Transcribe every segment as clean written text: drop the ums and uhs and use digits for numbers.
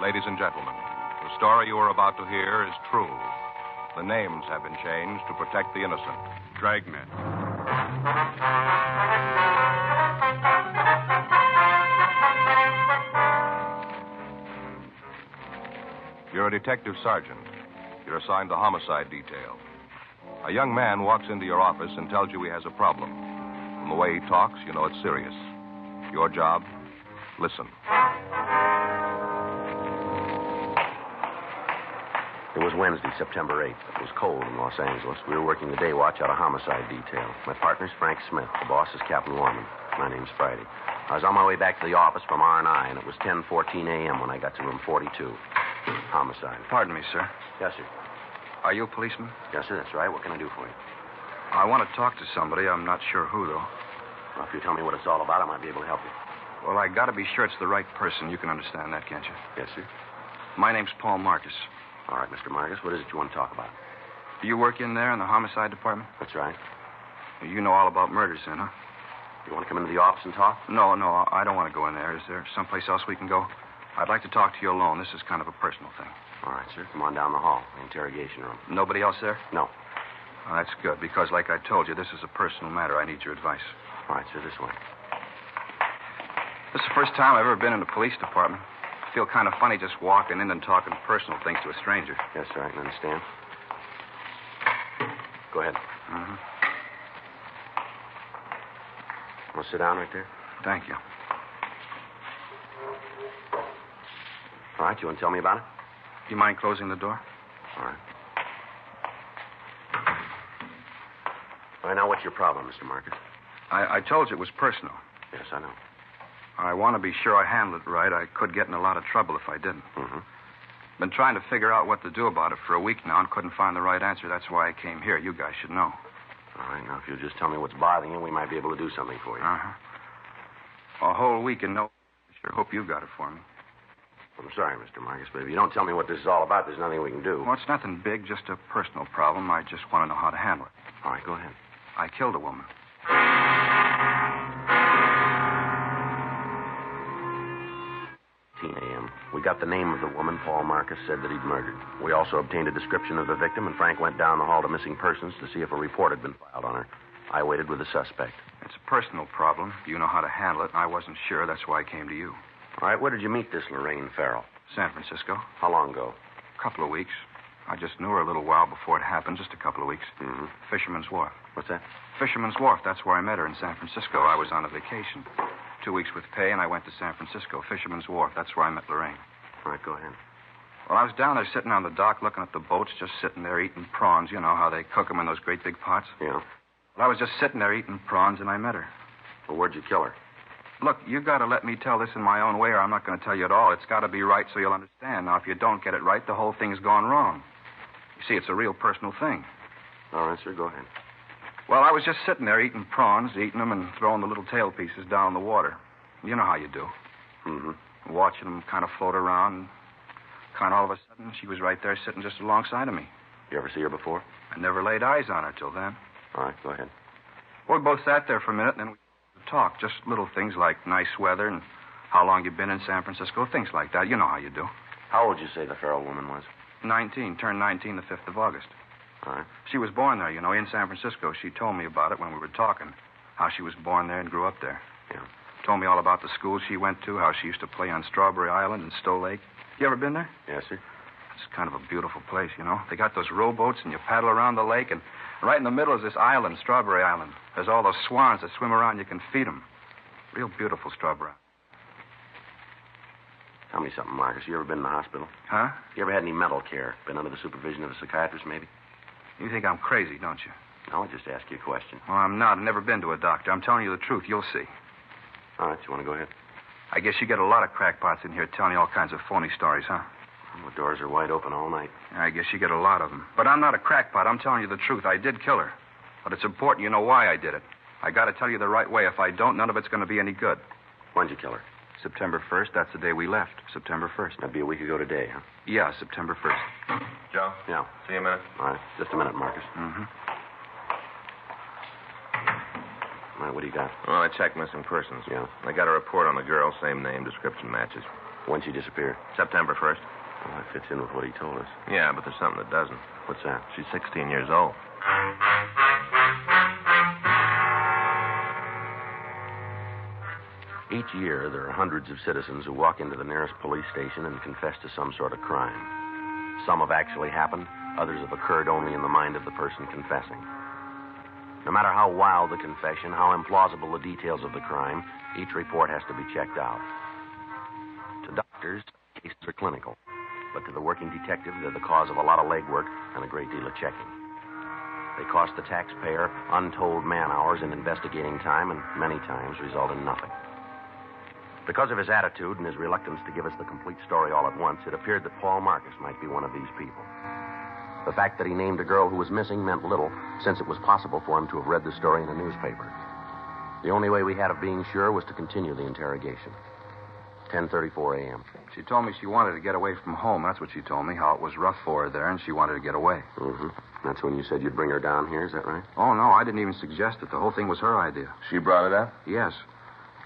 ladies and gentlemen. The story you are about to hear is true. The names have been changed to protect the innocent. Dragnet. You're a detective sergeant. You're assigned the homicide detail. A young man walks into your office and tells you he has a problem. From the way he talks, you know it's serious. Your job? Listen. It was Wednesday, September 8th. It was cold in Los Angeles. We were working the day watch out of homicide detail. My partner's Frank Smith. The boss is Captain Warman. My name's Friday. I was on my way back to the office from R&I, and it was 10:14 a.m. when I got to room 42. Homicide. Pardon me, sir. Yes, sir. Are you a policeman? Yes, sir, that's right. What can I do for you? I want to talk to somebody. I'm not sure who, though. Well, if you tell me what it's all about, I might be able to help you. Well, I got to be sure it's the right person. You can understand that, can't you? Yes, sir. My name's Paul Marcus. All right, Mr. Marcus, what is it you want to talk about? Do you work in there in the homicide department? That's right. You know all about murders, then, huh? You want to come into the office and talk? No, I don't want to go in there. Is there someplace else we can go? I'd like to talk to you alone. This is kind of a personal thing. All right, sir. Come on down the hall, the interrogation room. Nobody else there? No. Well, that's good, because like I told you, this is a personal matter. I need your advice. All right, sir, this way. This is the first time I've ever been in the police department. I feel kind of funny just walking in and talking personal things to a stranger. Yes, sir, I can understand. Go ahead. Mm-hmm. Want to sit down right there? Thank you. All right, you want to tell me about it? Do you mind closing the door? All right. All right, now what's your problem, Mr. Marcus? I told you it was personal. Yes, I know. I want to be sure I handle it right. I could get in a lot of trouble if I didn't. Mm-hmm. Been trying to figure out what to do about it for a week now and couldn't find the right answer. That's why I came here. You guys should know. All right, now if you'll just tell me what's bothering you, we might be able to do something for you. A whole week and no... I sure hope you got it for me. I'm sorry, Mr. Marcus, but if you don't tell me what this is all about, there's nothing we can do. Well, it's nothing big, just a personal problem. I just want to know how to handle it. All right, go ahead. I killed a woman. 10 a.m. We got the name of the woman Paul Marcus said that he'd murdered. We also obtained a description of the victim, and Frank went down the hall to missing persons to see if a report had been filed on her. I waited with the suspect. It's a personal problem. You know how to handle it. I wasn't sure. That's why I came to you. All right, where did you meet this Lorraine Farrell? San Francisco. How long ago? A couple of weeks. I just knew her a little while before it happened, just a couple of weeks. Mm-hmm. Fisherman's Wharf. What's that? Fisherman's Wharf. That's where I met her in San Francisco. I was on a vacation. 2 weeks with pay, and I went to San Francisco. Fisherman's Wharf. That's where I met Lorraine. All right, go ahead. Well, I was down there sitting on the dock looking at the boats, just sitting there eating prawns. You know how they cook them in those great big pots? Yeah. Well, I was just sitting there eating prawns, and I met her. Well, where'd you kill her? Look, you got to let me tell this in my own way, or I'm not going to tell you at all. It's got to be right so you'll understand. Now, if you don't get it right, the whole thing's gone wrong. You see, it's a real personal thing. All right, sir, go ahead. Well, I was just sitting there eating prawns, eating them, and throwing the little tail pieces down in the water. You know how you do. Mm-hmm. Watching them kind of float around, and kind of all of a sudden, she was right there sitting just alongside of me. You ever see her before? I never laid eyes on her till then. All right, go ahead. Well, we both sat there for a minute, and then we talked. Just little things like nice weather and how long you've been in San Francisco, things like that. You know how you do. How old did you say the Farrell woman was? 19, turned 19 the 5th of August. All right. She was born there, you know, in San Francisco. She told me about it when we were talking, how she was born there and grew up there. Yeah. Told me all about the school she went to, how she used to play on Strawberry Island and Stowe Lake. You ever been there? Yes, sir. It's kind of a beautiful place, you know. They got those rowboats, and you paddle around the lake, and right in the middle is this island, Strawberry Island. There's all those swans that swim around. You can feed them. Real beautiful, Strawberry. Tell me something, Marcus. You ever been in the hospital? Huh? You ever had any mental care? Been under the supervision of a psychiatrist, maybe? You think I'm crazy, don't you? No, I just asked you a question. Well, I'm not. I've never been to a doctor. I'm telling you the truth. You'll see. All right, you want to go ahead? I guess you get a lot of crackpots in here telling you all kinds of phony stories, huh? Well, the doors are wide open all night. I guess you get a lot of them. But I'm not a crackpot. I'm telling you the truth. I did kill her. But it's important you know why I did it. I got to tell you the right way. If I don't, none of it's going to be any good. When'd you kill her? September 1st. That's the day we left. September 1st. That'd be a week ago today, huh? Yeah, September 1st. Joe? Yeah. See you a minute. All right. Just a minute, Marcus. Mm-hmm. All right, what do you got? Well, I checked missing persons. Yeah. I got a report on the girl, same name, description matches. When'd she disappear? September 1st. Well, that fits in with what he told us. Yeah, but there's something that doesn't. What's that? She's 16 years old. Each year, there are hundreds of citizens who walk into the nearest police station and confess to some sort of crime. Some have actually happened. Others have occurred only in the mind of the person confessing. No matter how wild the confession, how implausible the details of the crime, each report has to be checked out. To doctors, cases are clinical. But to the working detective, they're the cause of a lot of legwork and a great deal of checking. They cost the taxpayer untold man-hours in investigating time and many times result in nothing. Because of his attitude and his reluctance to give us the complete story all at once, it appeared that Paul Marcus might be one of these people. The fact that he named a girl who was missing meant little, since it was possible for him to have read the story in a newspaper. The only way we had of being sure was to continue the interrogation. 10:34 a.m. She told me she wanted to get away from home. That's what she told me, how it was rough for her there, and she wanted to get away. Mm-hmm. That's when you said you'd bring her down here, is that right? Oh, no, I didn't even suggest it. The whole thing was her idea. She brought it up? Yes.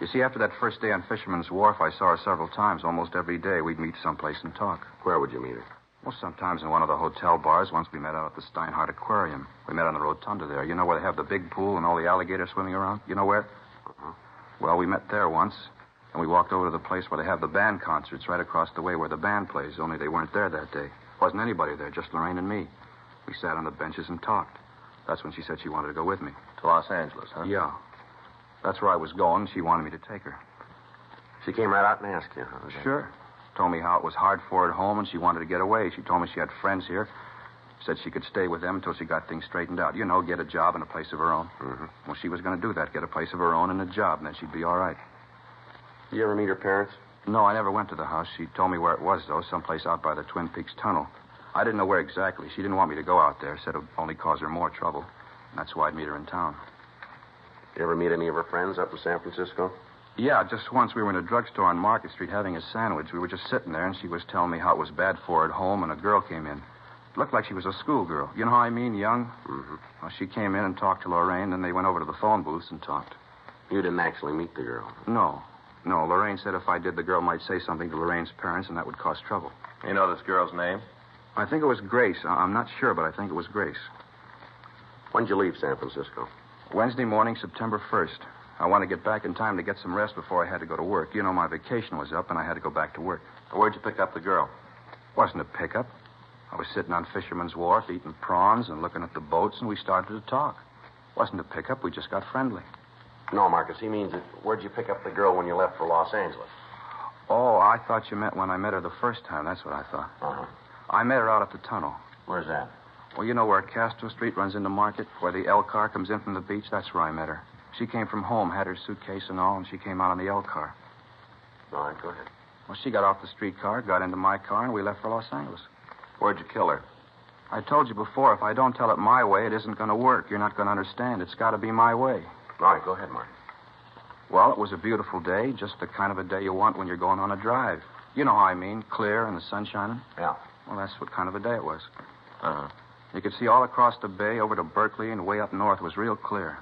You see, after that first day on Fisherman's Wharf, I saw her several times. Almost every day we'd meet someplace and talk. Where would you meet her? Well, sometimes in one of the hotel bars. Once we met out at the Steinhardt Aquarium. We met on the rotunda there. You know where they have the big pool and all the alligators swimming around? You know where? Uh-huh. Well, we met there once, and we walked over to the place where they have the band concerts right across the way where the band plays, only they weren't there that day. Wasn't anybody there, just Lorraine and me. We sat on the benches and talked. That's when she said she wanted to go with me. To Los Angeles, huh? Yeah. That's where I was going. She wanted me to take her. She came right out and asked you, huh? Sure. Told me how it was hard for her at home and she wanted to get away. She told me she had friends here. Said she could stay with them until she got things straightened out. You know, get a job and a place of her own. Mm-hmm. Well, she was going to do that, get a place of her own and a job, and then she'd be all right. Did you ever meet her parents? No, I never went to the house. She told me where it was, though, someplace out by the Twin Peaks Tunnel. I didn't know where exactly. She didn't want me to go out there. Said it would only cause her more trouble. And that's why I'd meet her in town. You ever meet any of her friends up in San Francisco? Yeah, just once we were in a drugstore on Market Street having a sandwich. We were just sitting there, and she was telling me how it was bad for her at home, and a girl came in. Looked like she was a schoolgirl. You know how I mean, young? Mm-hmm. Well, she came in and talked to Lorraine, then they went over to the phone booths and talked. You didn't actually meet the girl? No. Lorraine said if I did, the girl might say something to Lorraine's parents, and that would cause trouble. You know this girl's name? I think it was Grace. I'm not sure, but I think it was Grace. When'd you leave San Francisco? Wednesday morning, September 1st. I wanted to get back in time to get some rest before I had to go to work. You know, my vacation was up, and I had to go back to work. Where'd you pick up the girl? Wasn't a pickup. I was sitting on Fisherman's Wharf eating prawns and looking at the boats, and we started to talk. Wasn't a pickup. We just got friendly. No, Marcus, he means where'd you pick up the girl when you left for Los Angeles? Oh, I thought you meant when I met her the first time. That's what I thought. Uh-huh. I met her out at the tunnel. Where's that? Well, you know where Castro Street runs into Market, where the L car comes in from the beach? That's where I met her. She came from home, had her suitcase and all, and she came out on the L car. All right, go ahead. Well, she got off the streetcar, got into my car, and we left for Los Angeles. Where'd you kill her? I told you before, if I don't tell it my way, it isn't going to work. You're not going to understand. It's got to be my way. All right, go ahead, Marcus. Well, it was a beautiful day, just the kind of a day you want when you're going on a drive. You know how I mean, clear and the sun shining. Yeah. Well, that's what kind of a day it was. Uh-huh. You could see all across the bay, over to Berkeley, and way up north. It was real clear.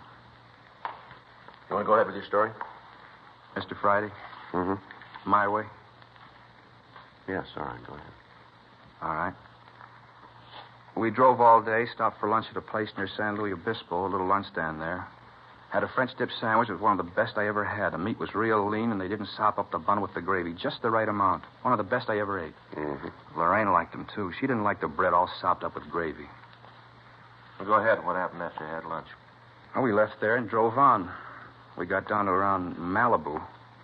You want to go ahead with your story? Mr. Friday? Mm-hmm. My way? Yes, all right, go ahead. All right. We drove all day, stopped for lunch at a place near San Luis Obispo, a little lunch stand there. Had a French dip sandwich. It was one of the best I ever had. The meat was real lean, and they didn't sop up the bun with the gravy. Just the right amount. One of the best I ever ate. Mm-hmm. Lorraine liked them, too. She didn't like the bread all sopped up with gravy. Well, go ahead. What happened after you had lunch? Well, we left there and drove on. We got down to around Malibu.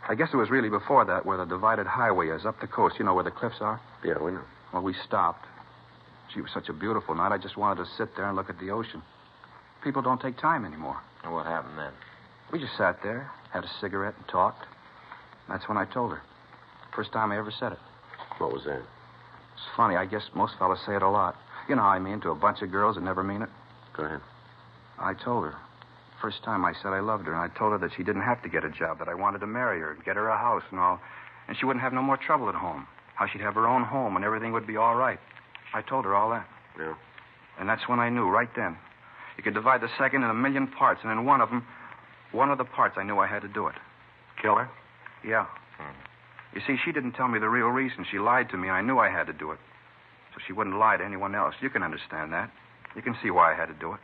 I guess it was really before that where the divided highway is, up the coast. You know where the cliffs are? Yeah, we know. Well, we stopped. Gee, it was such a beautiful night. I just wanted to sit there and look at the ocean. People don't take time anymore. And what happened then? We just sat there, had a cigarette, and talked. That's when I told her. First time I ever said it. What was that? It's funny. I guess most fellas say it a lot. You know how I mean, to a bunch of girls that never mean it. Go ahead. I told her. First time I said I loved her, and I told her that she didn't have to get a job, that I wanted to marry her and get her a house and all, and she wouldn't have no more trouble at home. How she'd have her own home and everything would be all right. I told her all that. Yeah. And that's when I knew, right then. You could divide the second in a million parts, and in one of the parts, I knew I had to do it. Kill her? Yeah. You see, she didn't tell me the real reason. She lied to me. I knew I had to do it. So she wouldn't lie to anyone else. You can understand that. You can see why I had to do it.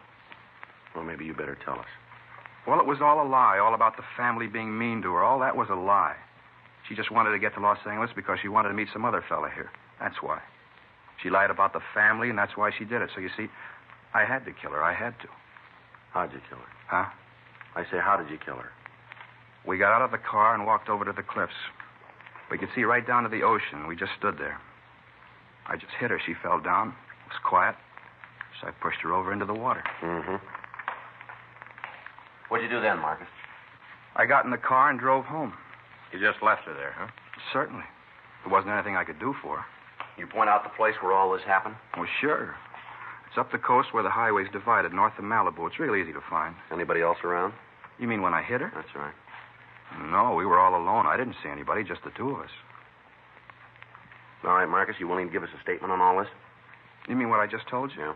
Well, maybe you better tell us. Well, it was all a lie, all about the family being mean to her. All that was a lie. She just wanted to get to Los Angeles because she wanted to meet some other fella here. That's why. She lied about the family, and that's why she did it. So you see, I had to kill her. I had to. How'd you kill her? Huh? I say, how did you kill her? We got out of the car and walked over to the cliffs. We could see right down to the ocean. We just stood there. I just hit her. She fell down. It was quiet. So I pushed her over into the water. Mm-hmm. What'd you do then, Marcus? I got in the car and drove home. You just left her there, huh? Certainly. There wasn't anything I could do for her. You point out the place where all this happened? Well, sure. It's up the coast where the highway's divided, north of Malibu. It's real easy to find. Anybody else around? You mean when I hit her? That's right. No, we were all alone. I didn't see anybody, just the two of us. All right, Marcus, you willing to give us a statement on all this? You mean what I just told you? Yeah.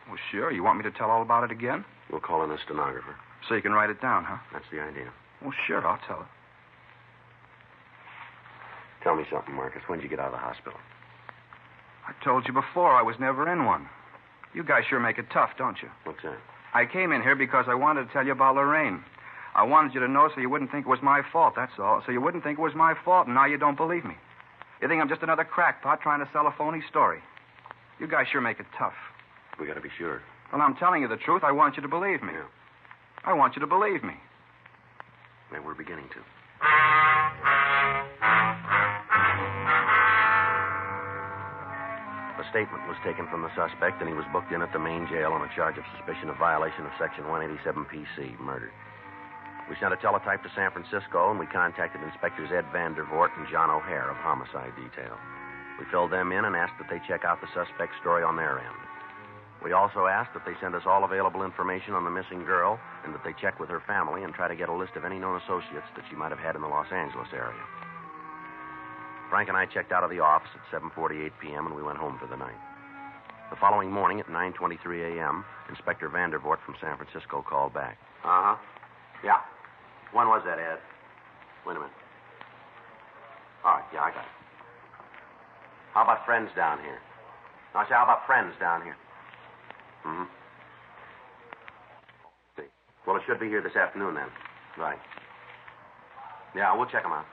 Well, sure. You want me to tell all about it again? We'll call in a stenographer. So you can write it down, huh? That's the idea. Well, sure, I'll tell her. Tell me something, Marcus. When did you get out of the hospital? I told you before I was never in one. You guys sure make it tough, don't you? What's that? I came in here because I wanted to tell you about Lorraine. I wanted you to know so you wouldn't think it was my fault, that's all. So you wouldn't think it was my fault, and now you don't believe me. You think I'm just another crackpot trying to sell a phony story. You guys sure make it tough. We gotta be sure. Well, I'm telling you the truth. I want you to believe me. Yeah. I want you to believe me. And we're beginning to. A statement was taken from the suspect, and he was booked in at the main jail on a charge of suspicion of violation of Section 187 PC, murder. We sent a teletype to San Francisco, and we contacted Inspectors Ed Vandervoort and John O'Hare of Homicide Detail. We filled them in and asked that they check out the suspect's story on their end. We also asked that they send us all available information on the missing girl and that they check with her family and try to get a list of any known associates that she might have had in the Los Angeles area. Frank and I checked out of the office at 7:48 p.m. and we went home for the night. The following morning at 9:23 a.m., Inspector Vandervoort from San Francisco called back. Uh-huh. Yeah. When was that, Ed? Wait a minute. All right, yeah, I got it. How about friends down here? I say, how about friends down here? Mm-hmm. See. Well, it should be here this afternoon, then. Right. Yeah, we'll check them out.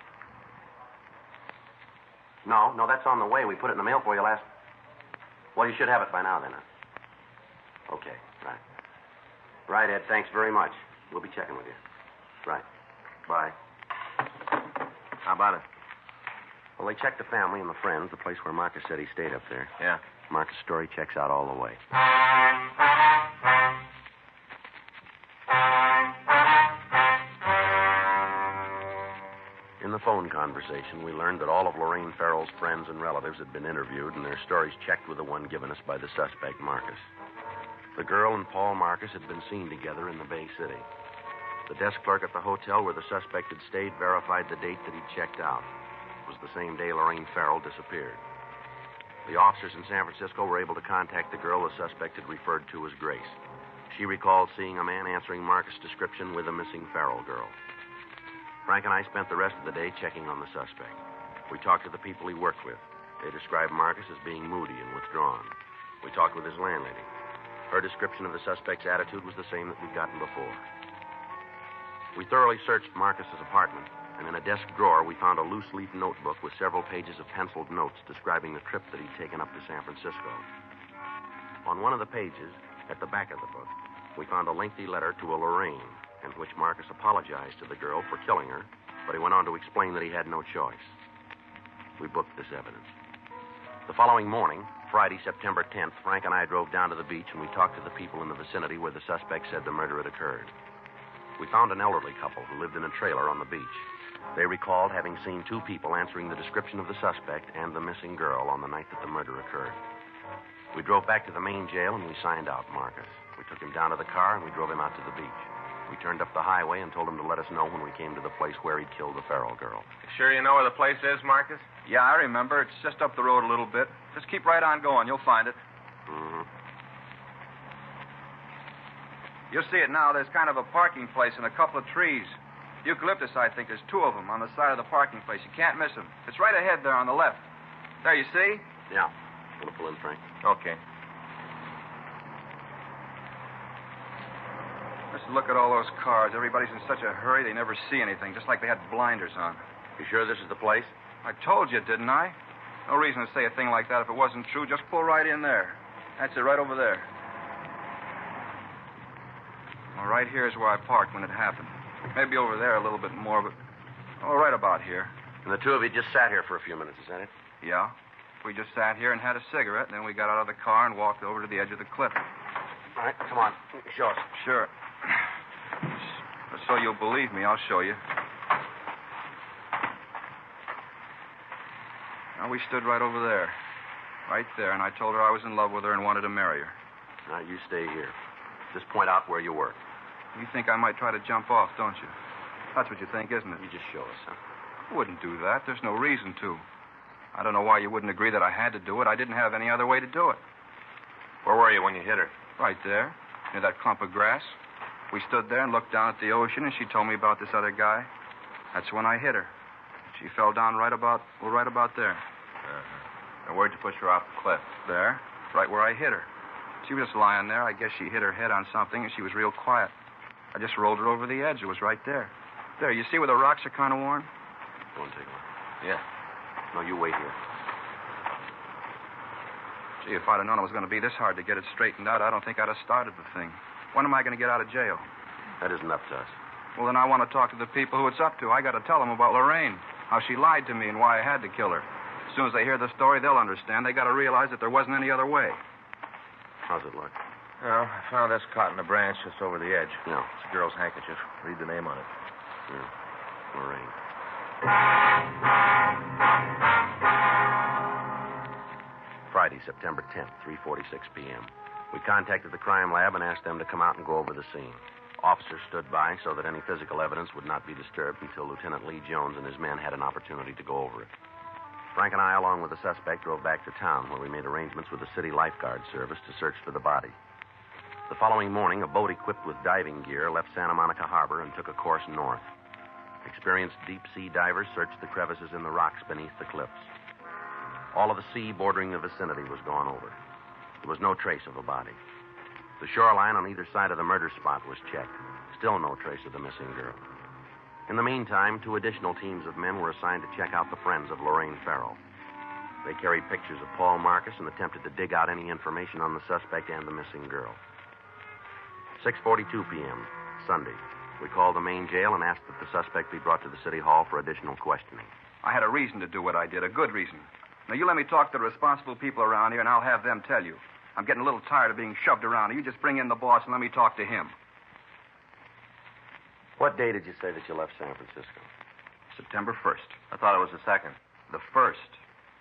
No, that's on the way. We put it in the mail for you last... Well, you should have it by now, then. Huh? Okay, right. Right, Ed, thanks very much. We'll be checking with you. Right. Bye. How about it? Well, they checked the family and the friends, the place where Marcus said he stayed up there. Yeah. Marcus' story checks out all the way. In the phone conversation, we learned that all of Lorraine Farrell's friends and relatives had been interviewed and their stories checked with the one given us by the suspect, Marcus. The girl and Paul Marcus had been seen together in the Bay City. The desk clerk at the hotel where the suspect had stayed verified the date that he'd checked out. It was the same day Lorraine Farrell disappeared. The officers in San Francisco were able to contact the girl the suspect had referred to as Grace. She recalled seeing a man answering Marcus' description with a missing Farrell girl. Frank and I spent the rest of the day checking on the suspect. We talked to the people he worked with. They described Marcus as being moody and withdrawn. We talked with his landlady. Her description of the suspect's attitude was the same that we'd gotten before. We thoroughly searched Marcus's apartment, and in a desk drawer we found a loose-leaf notebook with several pages of penciled notes describing the trip that he'd taken up to San Francisco. On one of the pages, at the back of the book, we found a lengthy letter to a Lorraine, in which Marcus apologized to the girl for killing her, but he went on to explain that he had no choice. We booked this evidence. The following morning, Friday, September 10th, Frank and I drove down to the beach and we talked to the people in the vicinity where the suspect said the murder had occurred. We found an elderly couple who lived in a trailer on the beach. They recalled having seen two people answering the description of the suspect and the missing girl on the night that the murder occurred. We drove back to the main jail and we signed out Marcus. We took him down to the car and we drove him out to the beach. We turned up the highway and told him to let us know when we came to the place where he'd killed the Farrell girl. You sure you know where the place is, Marcus? Yeah, I remember. It's just up the road a little bit. Just keep right on going. You'll find it. Mm-hmm. You'll see it now. There's kind of a parking place and a couple of trees. Eucalyptus, I think. There's two of them on the side of the parking place. You can't miss them. It's right ahead there on the left. There, you see? Yeah. Want to pull in, Frank? Okay. Just look at all those cars. Everybody's in such a hurry they never see anything, just like they had blinders on. You sure this is the place? I told you, didn't I? No reason to say a thing like that if it wasn't true. Just pull right in there. That's it, right over there. Well, right here is where I parked when it happened. Maybe over there a little bit more, but... Oh, right about here. And the two of you just sat here for a few minutes, is that it? Yeah. We just sat here and had a cigarette, and then we got out of the car and walked over to the edge of the cliff. All right, come on. Show us. Sure. So you'll believe me, I'll show you. Now, we stood right over there. Right there, and I told her I was in love with her and wanted to marry her. Now, you stay here. Just point out where you were. You think I might try to jump off, don't you? That's what you think, isn't it? You just show us, huh? I wouldn't do that. There's no reason to. I don't know why you wouldn't agree that I had to do it. I didn't have any other way to do it. Where were you when you hit her? Right there, near that clump of grass. We stood there and looked down at the ocean, and she told me about this other guy. That's when I hit her. She fell down right about there. And where'd you push her off the cliff? There, right where I hit her. She was just lying there. I guess she hit her head on something, and she was real quiet. I just rolled her over the edge. It was right there. There, you see where the rocks are kind of worn? Go and take a look. Yeah. No, you wait here. Gee, if I'd have known it was going to be this hard to get it straightened out, I don't think I'd have started the thing. When am I going to get out of jail? That isn't up to us. Well, then I want to talk to the people who it's up to. I got to tell them about Lorraine, how she lied to me and why I had to kill her. As soon as they hear the story, they'll understand. They got to realize that there wasn't any other way. How's it look? Well, I found this caught in a branch just over the edge. Yeah. It's a girl's handkerchief. Read the name on it. Yeah. Lorraine. Friday, September 10th, 3:46 p.m. We contacted the crime lab and asked them to come out and go over the scene. Officers stood by so that any physical evidence would not be disturbed until Lieutenant Lee Jones and his men had an opportunity to go over it. Frank and I, along with the suspect, drove back to town where we made arrangements with the city lifeguard service to search for the body. The following morning, a boat equipped with diving gear left Santa Monica Harbor and took a course north. Experienced deep-sea divers searched the crevices in the rocks beneath the cliffs. All of the sea bordering the vicinity was gone over. There was no trace of a body. The shoreline on either side of the murder spot was checked. Still no trace of the missing girl. In the meantime, 2 additional teams of men were assigned to check out the friends of Lorraine Farrell. They carried pictures of Paul Marcus and attempted to dig out any information on the suspect and the missing girl. 6:42 p.m., Sunday. We called the main jail and asked that the suspect be brought to the city hall for additional questioning. I had a reason to do what I did, a good reason. Now, you let me talk to the responsible people around here, and I'll have them tell you. I'm getting a little tired of being shoved around. You just bring in the boss and let me talk to him. What day did you say that you left San Francisco? September 1st. I thought it was the 2nd. The 1st.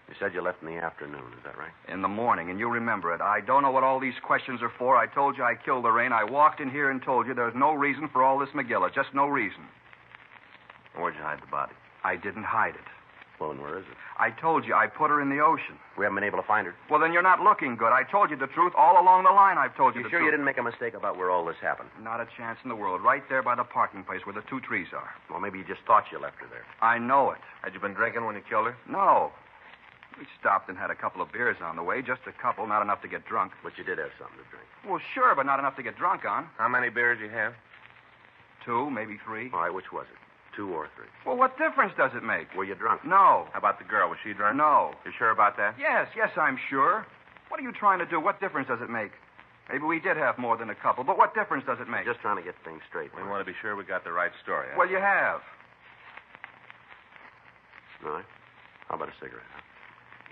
You said you left in the afternoon, is that right? In the morning, and you remember it. I don't know what all these questions are for. I told you I killed Lorraine. I walked in here and told you there's no reason for all this McGilla. Just no reason. Where'd you hide the body? I didn't hide it. Well, and where is it? I told you I put her in the ocean. We haven't been able to find her. Well, then you're not looking good. I told you the truth all along the line. I've told you the sure truth. You didn't make a mistake about where all this happened? Not a chance in the world. Right there by the parking place where the 2 trees are. Well, maybe you just thought you left her there. I know it. Had you been drinking when you killed her? No. We stopped and had a couple of beers on the way. Just a couple, not enough to get drunk. But you did have something to drink. Well, sure, but not enough to get drunk on. How many beers you have? 2, maybe 3. All right, which was it? 2 or 3? Well, what difference does it make? Were you drunk? No. How about the girl? Was she drunk? No. You sure about that? Yes, I'm sure. What are you trying to do? What difference does it make? Maybe we did have more than a couple, but what difference does it make? Just trying to get things straight. We want to be sure we got the right story. Huh? Well, you have. All right. How about a cigarette, huh?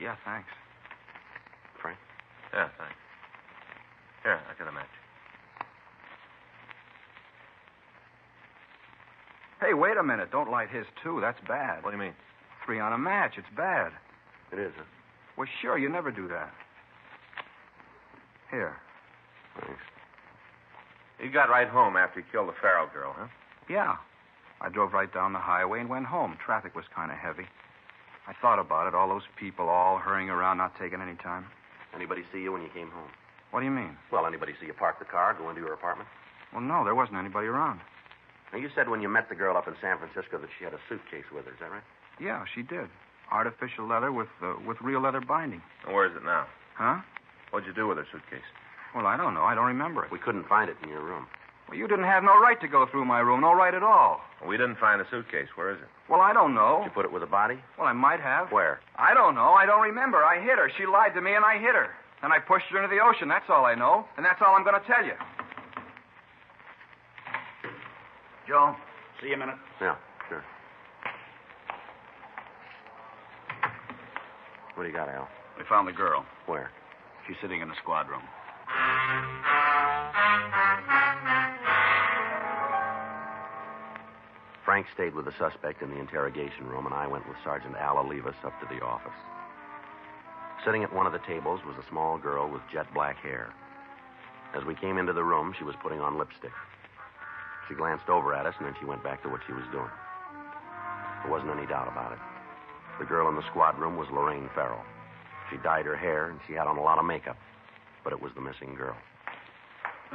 Yeah, thanks. Frank? Yeah, thanks. Here, I got a match. Hey, wait a minute. Don't light his, too. That's bad. What do you mean? 3 on a match. It's bad. It is, huh? Well, sure, you never do that. Here. Thanks. You got right home after you killed the Farrell girl, huh? Yeah. I drove right down the highway and went home. Traffic was kind of heavy. I thought about it. All those people all hurrying around, not taking any time. Anybody see you when you came home? What do you mean? Well, anybody see you park the car, go into your apartment? Well, no, there wasn't anybody around. Now, you said when you met the girl up in San Francisco that she had a suitcase with her. Is that right? Yeah, she did. Artificial leather with real leather binding. And where is it now? Huh? What'd you do with her suitcase? Well, I don't know. I don't remember it. We couldn't find it in your room. Well, you didn't have no right to go through my room. No right at all. We didn't find the suitcase. Where is it? Well, I don't know. Did you put it with a body? Well, I might have. Where? I don't know. I don't remember. I hit her. She lied to me, and I hit her. Then I pushed her into the ocean. That's all I know. And that's all I'm going to tell you. Joe, see you a minute. Yeah, sure. What do you got, Al? We found the girl. Where? She's sitting in the squad room. Frank stayed with the suspect in the interrogation room, and I went with Sergeant Al Olivas up to the office. Sitting at one of the tables was a small girl with jet black hair. As we came into the room, she was putting on lipstick. She glanced over at us, and then she went back to what she was doing. There wasn't any doubt about it. The girl in the squad room was Lorraine Farrell. She dyed her hair, and she had on a lot of makeup. But it was the missing girl.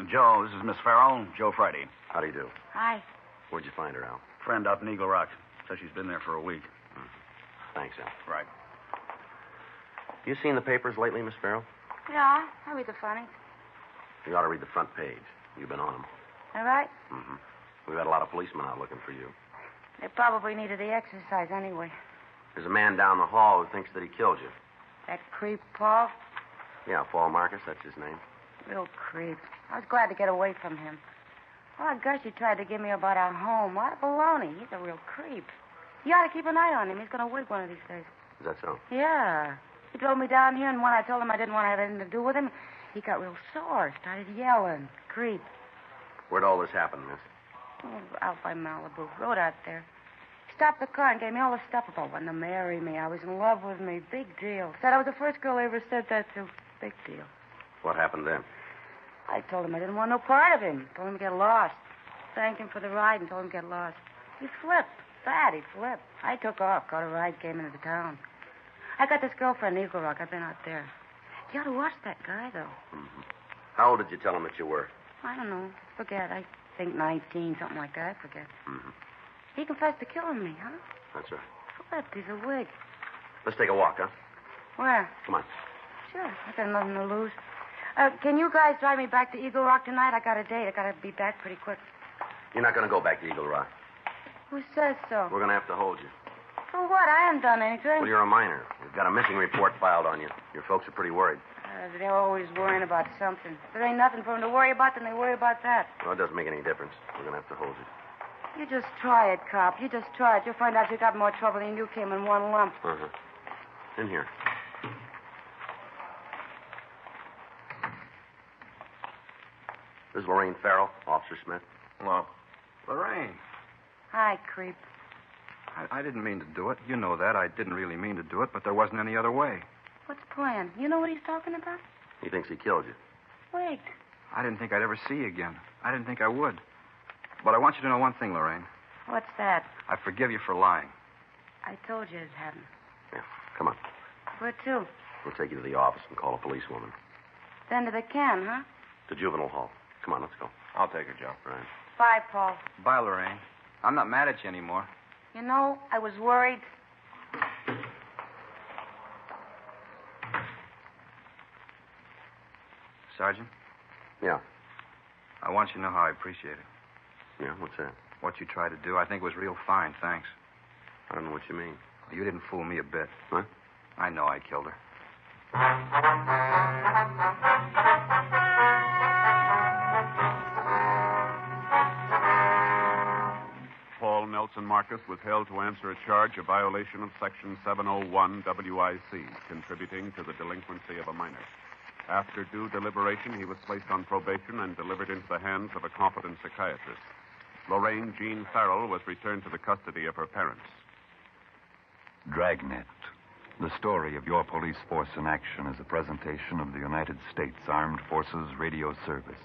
Joe, this is Miss Farrell, Joe Friday. How do you do? Hi. Where'd you find her, Al? Friend up in Eagle Rock. Says she's been there for a week. Thanks, Al. Right. You seen the papers lately, Miss Farrell? Yeah, I read the funny. You ought to read the front page. You've been on them. All right? Mm-hmm. We've had a lot of policemen out looking for you. They probably needed the exercise anyway. There's a man down the hall who thinks that he killed you. That creep, Paul? Yeah, Paul Marcus, that's his name. Real creep. I was glad to get away from him. Oh, gosh, he tried to give me about our home. What a baloney. He's a real creep. You ought to keep an eye on him. He's going to wig one of these days. Is that so? Yeah. He drove me down here, and when I told him I didn't want to have anything to do with him, he got real sore, started yelling. Creep. Where'd all this happen, miss? Oh, out by Malibu. Road out there. He stopped the car and gave me all the stuff about wanting to marry me. I was in love with me. Big deal. Said I was the first girl I ever said that to. Big deal. What happened then? I told him I didn't want no part of him. Told him to get lost. Thanked him for the ride and told him to get lost. He flipped. Bad, he flipped. I took off, got a ride, came into the town. I got this girlfriend in Eagle Rock. I've been out there. You ought to watch that guy, though. Mm-hmm. How old did you tell him that you were? I don't know. Forget. I think 19, something like that. I forget. Mm-hmm. He confessed to killing me, huh? That's right. Flipped. He's a wig. Let's take a walk, huh? Where? Come on. Sure. I got nothing to lose. Can you guys drive me back to Eagle Rock tonight? I got a date. I got to be back pretty quick. You're not going to go back to Eagle Rock. Who says so? We're going to have to hold you. For what? I haven't done anything. Well, you're a minor. We've got a missing report filed on you. Your folks are pretty worried. They're always worrying about something. If there ain't nothing for them to worry about, then they worry about that. Well, it doesn't make any difference. We're going to have to hold you. You just try it, cop. You just try it. You'll find out you got more trouble than you came in one lump. Uh-huh. In here. This is Lorraine Farrell, Officer Smith. Hello. Lorraine, Hi, creep. I didn't mean to do it. You know that. I didn't really mean to do it, but there wasn't any other way. What's the plan? You know what he's talking about? He thinks he killed you. Wait. I didn't think I'd ever see you again. I didn't think I would. But I want you to know one thing, Lorraine. What's that? I forgive you for lying. I told you it hadn't. Yeah, come on. Where to? We'll take you to the office and call a policewoman. Then to the can, huh? To juvenile hall. Come on, let's go. I'll take her, Joe. Right. Bye, Paul. Bye, Lorraine. I'm not mad at you anymore. You know, I was worried. Sergeant, Yeah. I want you to know how I appreciate it. Yeah, what's that? What you tried to do, I think was real fine, thanks. I don't know what you mean. You didn't fool me a bit. What? I know I killed her. Paul Nelson Marcus was held to answer a charge of violation of Section 701 WIC, contributing to the delinquency of a minor. After due deliberation, he was placed on probation and delivered into the hands of a competent psychiatrist. Lorraine Jean Farrell was returned to the custody of her parents. Dragnet. The story of your police force in action is a presentation of the United States Armed Forces Radio Service.